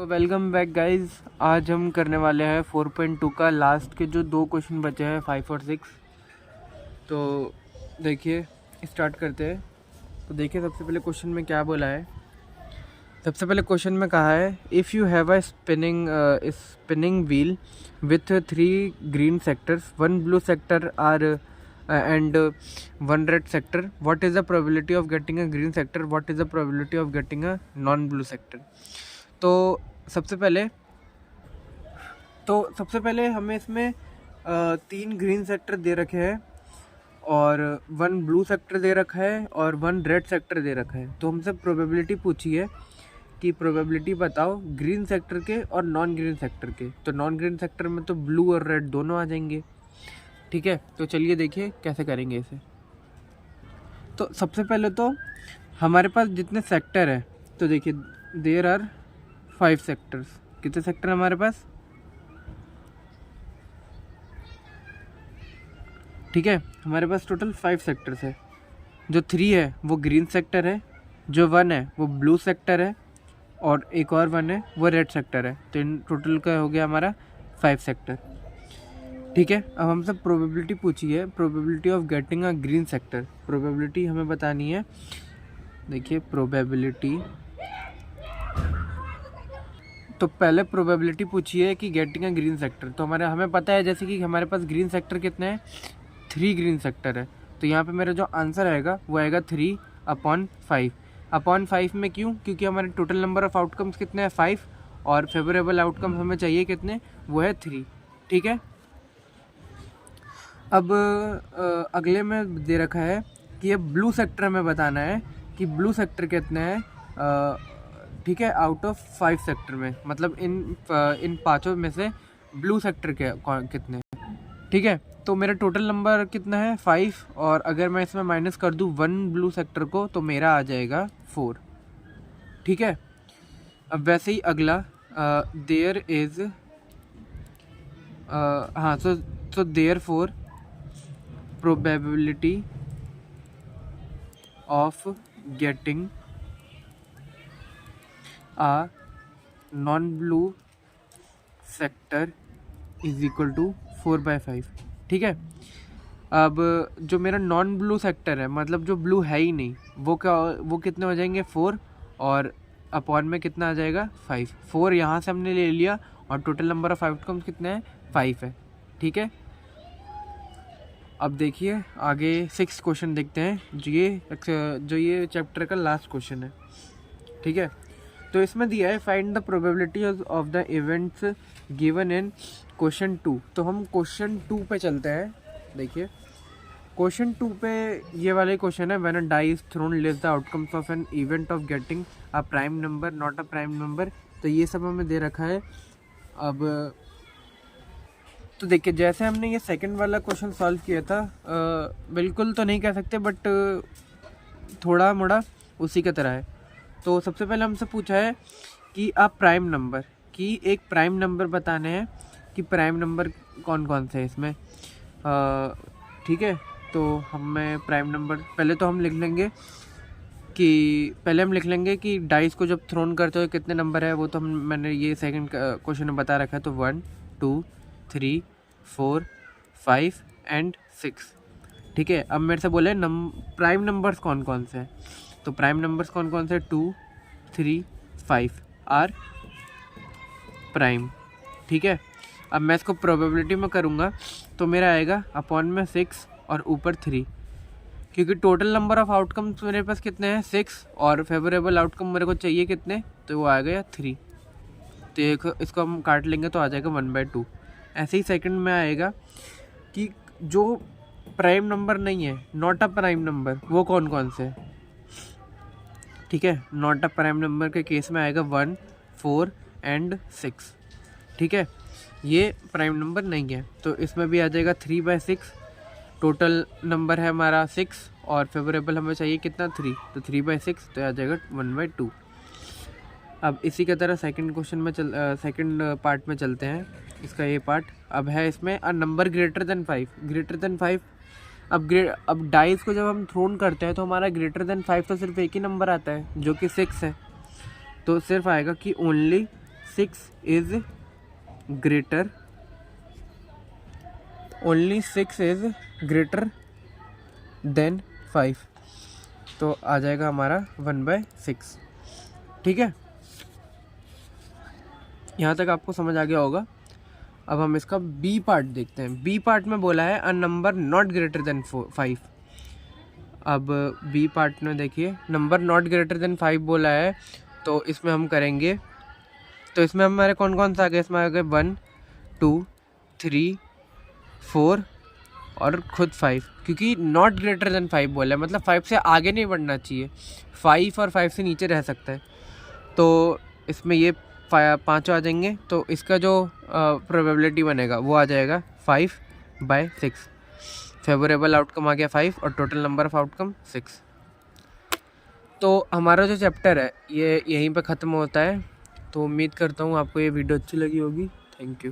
तो welcome back guys. आज हम करने वाले हैं 4.2 का लास्ट के जो 2 क्वेश्चन बचे हैं 5 और 6। तो देखिए स्टार्ट करते हैं। तो देखिए सबसे पहले क्वेश्चन में क्या बोला है। सबसे पहले क्वेश्चन में कहा है if you have a spinning wheel with 3 green sectors, 1 blue sector are and 1 red sector, what is the probability of getting a green sector, what is the probability of getting a non blue sector। तो सबसे पहले हमें इसमें 3 green sector दे रखे हैं और 1 blue sector दे रखा है और 1 रेड सेक्टर दे रखा है। तो हमसे प्रोबेबिलिटी पूछी है कि प्रोबेबिलिटी बताओ ग्रीन सेक्टर के और नॉन ग्रीन सेक्टर के। तो नॉन ग्रीन सेक्टर में तो ब्लू और रेड दोनों आ जाएंगे। ठीक है, तो चलिए देखिए कैसे करेंगे इसे। तो सबसे पहले तो हमारे पास जितने सेक्टर है, तो देखिए देयर आर 5 सेक्टर्स। कितने सेक्टर हमारे पास? ठीक है, हमारे पास टोटल 5 सेक्टर्स है। जो 3 है वो ग्रीन सेक्टर है, जो 1 है वो ब्लू सेक्टर है और एक और 1 है वो रेड सेक्टर है। तो इन टोटल का हो गया हमारा 5 सेक्टर। ठीक है, अब हमसे प्रोबेबिलिटी पूछी है, probability of getting a green sector. Probability हमें बतानी है। देखिए प्रोबेबिलिटी, तो पहले प्रोबेबिलिटी पूछी है कि गेटिंग अ ग्रीन सेक्टर। तो हमें पता है जैसे कि हमारे पास ग्रीन सेक्टर कितने हैं, 3 ग्रीन सेक्टर है। तो यहाँ पे मेरा जो आंसर आएगा वो आएगा 3/5। अपॉन 5 में क्यों? क्योंकि हमारे टोटल नंबर ऑफ आउटकम्स कितने हैं, 5, और फेवरेबल आउटकम्स हमें चाहिए कितने, वो है 3। ठीक है, अब अगले में दे रखा है कि ये ब्लू सेक्टर में बताना है कि ब्लू सेक्टर कितने हैं। ठीक है, आउट ऑफ 5 सेक्टर में, मतलब इन 5 में से ब्लू सेक्टर के कितने हैं। ठीक है, तो मेरा टोटल नंबर कितना है, 5, और अगर मैं इसमें माइनस कर दूँ 1 ब्लू सेक्टर को तो मेरा आ जाएगा 4। ठीक है, अब वैसे ही अगला देयर इज हाँ, so therefore probability of getting a non-blue sector is equal to 4/5। ठीक है, अब जो मेरा नॉन ब्लू सेक्टर है, मतलब जो ब्लू है ही नहीं, वो कितने हो जाएंगे, 4, और अपॉन में कितना आ जाएगा, 5। 4 यहाँ से हमने ले लिया और टोटल नंबर ऑफ आउटकम्स कितने हैं, 5 है। ठीक है, अब देखिए आगे 6 क्वेश्चन देखते हैं, जो ये चैप्टर का लास्ट क्वेश्चन है। ठीक है, तो इसमें दिया है find the probability of the events given in question 2। तो हम क्वेश्चन 2 पे चलते हैं। देखिए क्वेश्चन 2 पे ये वाले क्वेश्चन है, when a die is thrown list the outcomes of an event of getting a prime number not a prime number. तो ये सब हमें दे रखा है। अब तो देखिए जैसे हमने ये सेकंड वाला क्वेश्चन सॉल्व किया था, बिल्कुल तो नहीं कह सकते बट थोड़ा मोड़ा उसी की तरह है। तो सबसे पहले हमसे पूछा है कि आप प्राइम नंबर की एक प्राइम नंबर बताने हैं कि प्राइम नंबर कौन कौन से है इसमें। ठीक है, तो हमें प्राइम नंबर पहले हम लिख लेंगे कि डाइस को जब थ्रोन करते हो कितने नंबर है, वो तो मैंने ये सेकंड क्वेश्चन में बता रखा है। तो 1 2 3 4 5 एंड 6। ठीक है, अब मेरे से बोले प्राइम नंबर्स कौन कौन से हैं। तो प्राइम नंबर्स कौन कौन से, 2 3 5 आर प्राइम। ठीक है, अब मैं इसको प्रोबेबिलिटी में करूँगा तो मेरा आएगा अपॉन में 6 और ऊपर 3, क्योंकि टोटल नंबर ऑफ आउटकम्स मेरे पास कितने हैं, 6, और फेवरेबल आउटकम मेरे को चाहिए कितने, तो वो आ गया 3। तो इसको हम काट लेंगे तो आ जाएगा 1/2। ऐसे ही सेकंड में आएगा कि जो प्राइम नंबर नहीं है, नॉट अ प्राइम नंबर, वो कौन कौन से है। ठीक है, नॉट अ प्राइम नंबर के केस में आएगा 1 4 एंड 6। ठीक है, ये प्राइम नंबर नहीं है, तो इसमें भी आ जाएगा 3/6। टोटल नंबर है हमारा 6 और फेवरेबल हमें चाहिए कितना, 3, तो 3/6 तो आ जाएगा 1/2। अब इसी की तरह सेकंड क्वेश्चन में सेकंड पार्ट में चलते हैं। इसका ये पार्ट अब है, इसमें अ नंबर ग्रेटर देन 5। अब डाइस को जब हम थ्रोन करते हैं तो हमारा ग्रेटर देन 5 तो सिर्फ एक ही नंबर आता है जो कि 6 है। तो सिर्फ आएगा कि only 6 is greater, only 6 is greater than 5, तो आ जाएगा हमारा 1/6। ठीक है, यहाँ तक आपको समझ आ गया होगा। अब हम इसका बी पार्ट देखते हैं। बी पार्ट में बोला है a number not greater than 5। अब बी पार्ट में देखिए नंबर नॉट ग्रेटर देन 5 बोला है, तो इसमें हम करेंगे, तो इसमें हमारे कौन कौन सा आ गया, इसमें आ गए 1 2 3 4 और खुद 5, क्योंकि नॉट ग्रेटर देन 5 बोला है, मतलब 5 से आगे नहीं बढ़ना चाहिए, 5 और 5 से नीचे रह सकता है। तो इसमें ये 5 आ जाएंगे, तो इसका जो प्रोबेबिलिटी बनेगा वो आ जाएगा 5/6। फेवरेबल आउटकम आ गया 5 और टोटल नंबर ऑफ आउटकम 6। तो हमारा जो चैप्टर है ये यहीं पे ख़त्म होता है। तो उम्मीद करता हूँ आपको ये वीडियो अच्छी लगी होगी। Thank you.